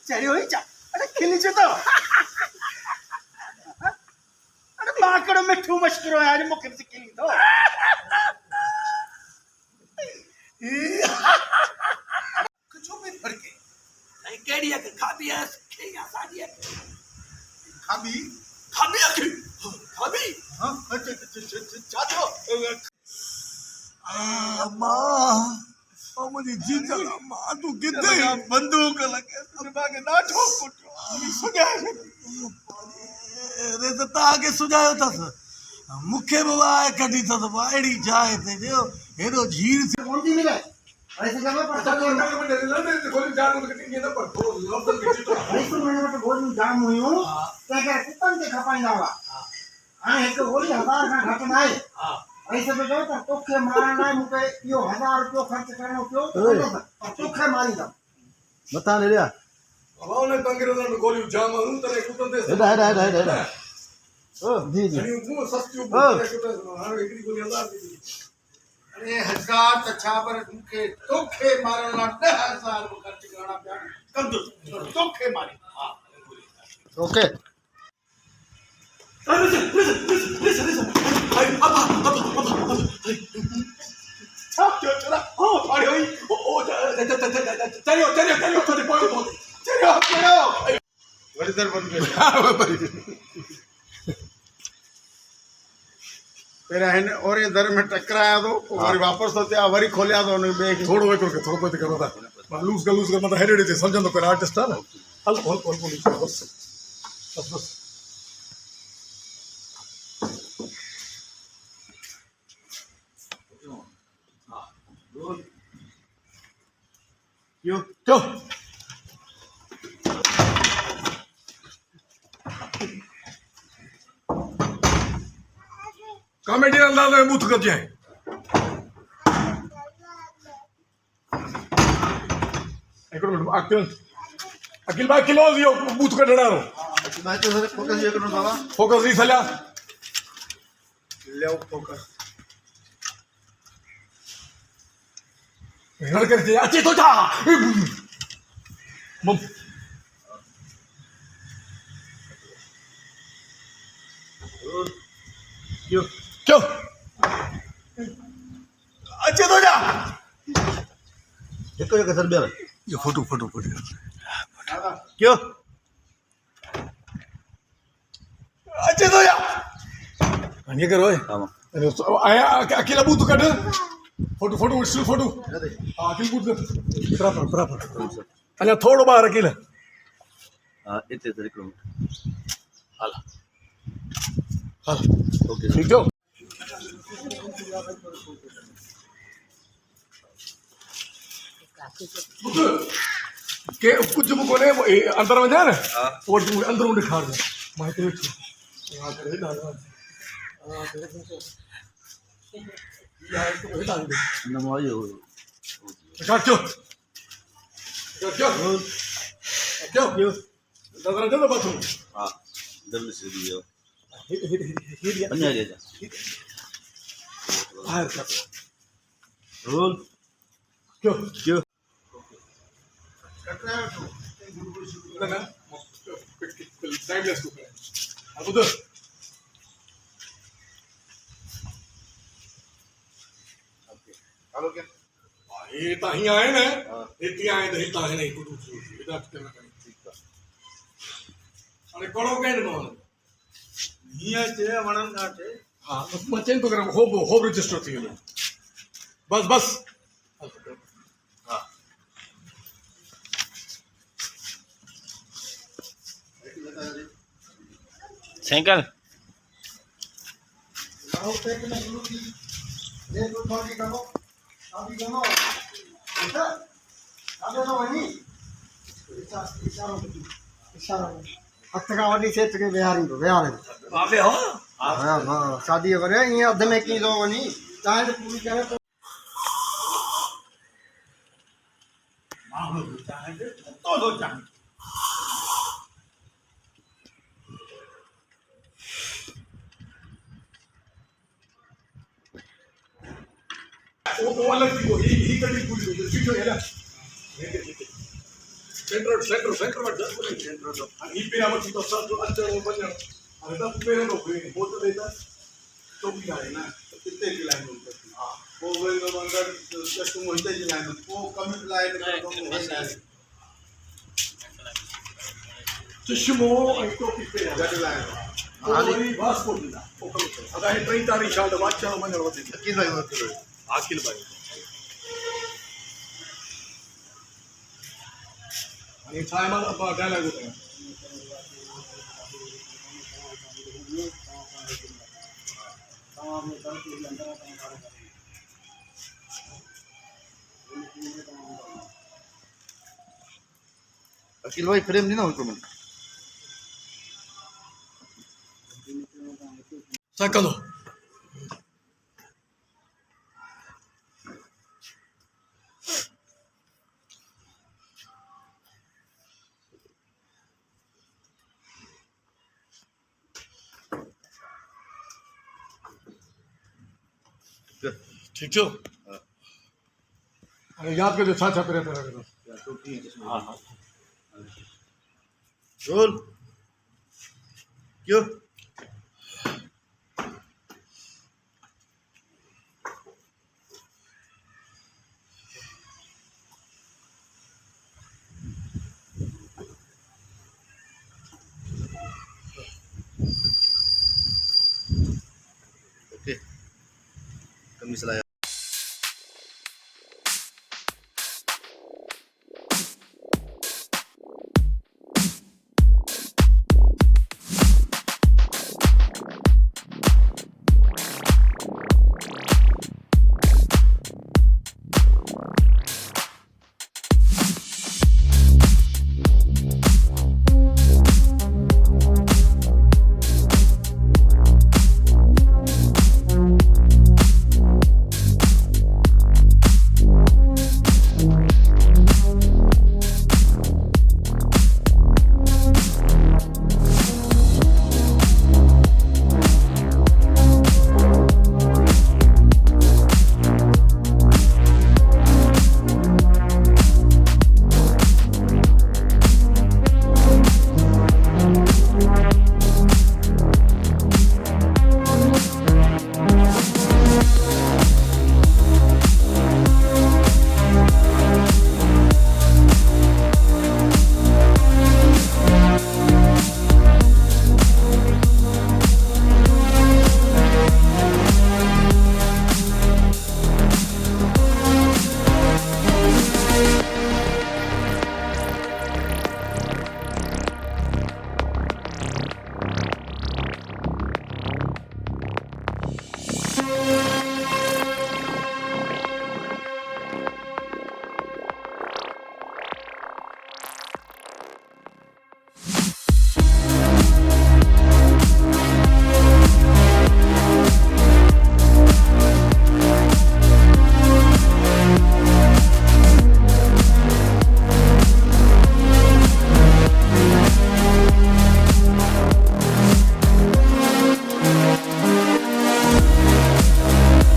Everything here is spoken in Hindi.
चढ़ी हुई चा अरे खिली चो तो अरे माकड़ो मिठू मशकरो है आज मुखर से खिली तो कुछ भी फड़के नहीं केड़ी है खाबी है के या सादी है खाबी खाबी है खाबी हां चाचो मां मुझे जीजा मां तू किथे बंदूक लगे तुम बागे ना ठोक कुटो सुजा रे त ताके सुजायो तस मुखे बाबा कडी तस वाड़ी जाए ते जो हेरो झीर से कोंती मिले ऐसे जगह पर तो लड़ने गोली जान को कटिंग ना पर तो लफल बिची तो ऐसे मैंने तो गोली जाम हुई हूं क्या कुत्तन के खपाइंदा हुआ हां एक गोली 1000 का घट ना है ऐसे तो जो तोखे मारना मुके यो 1000 रुपयो खर्च करनो क्यों तोखे मारी दा बता ले लिया अब ने कांग्रेस में गोली जाम हूं तने कुत्तन दे हेडा ओ जी जी वो सस्ती हां एकरी गोली 1000 दी अरे 1000 तछा पर मुके तोखे मारना 10000 खर्च करना पया कंदो तोखे मारी हां ओके listen Stop चला ओ अरे ओ चलियो तो पड़ो चलियो वरिदर बन गए तेरा है और इधर में टकराया तो और वापस तो त्या वरी खोलिया तो ने बैग थोड़ो एक करके थोड़ो पे करो था लूज कर मतलब हेडेड थे समझन तो कर आर्टिस्ट है ना हल्को बस क्यों कॉमेडी अंदाज में बूथ कर जाए अखिल भाई किलो दियो बूथ का डरा फोकस नहीं चला ले फोकस करते अच्छे तो जा क्यों अच्छे तो जा देखो ये कसर बेर ये फोटो क्यों अच्छे तो जा ये करो आया अकेला बूथ कट फोटो हां अकेला बूथ बराबर अल्लाह थोड़ो बाहर अकेला हां इतने तरीके किलोमीटर हाला ओके ठीक हो के कुछ को ने अंदर में जा ना और अंदर उन्हें खा दे माइक रखो यहां पे डाल हां यार तो बता दे नमायो क्यों नजर दे बाथरूम हां जल्दी से दियो बन्या ले जा बाहर का रोल क्यों कट रहा है ना टाइमलेस को अब उधर हेलो क्या ये ताही आए ना इतनी आए तो हिता है नहीं कुछ इधर करना ठीक है अरे कड़ो कैन कौन निया चे वणन काटे हां बस मचेन तो कर होब रजिस्टर थी बस हां साइकिल लाओ पे के ना ले तो थोड़ी करो अभी जमा ऐसा अबे तो वही इशारा हत्या वाली से के बिहारी को बिहार बाबे हो हां हां शादी करे ये अध में की दो वनी चाहे पूरी करे तो 아무도 장인데 또도 장. वो अलग थी वो ही कड़ी पूरी होती थी जो है ना सेंटर में 10 मिनट सेंटर तो ही पे आवर तो सब जो अच्छा वो बन अरे तो पे ना कोई वो तो देता तो भी आए ना कितने की लाइन होती है हां वो अगर जस्ट मोहते की लाइन वो कम लाइन तो है चश्मो इसको कितने जट लाइन हाली बस को दिला वो कम अगर 30 तारीख शायद बात चलो मन होती है किन भाई मतलब आखिर भाई आणि टायमाला बघायला लागतो अखिल भाई फ्रेम नहीं ना उनको मैं साकलो ठीक छो अरे याद कर छा छा करे हाँ हाँ रोल क्यों ओके कमी चलाया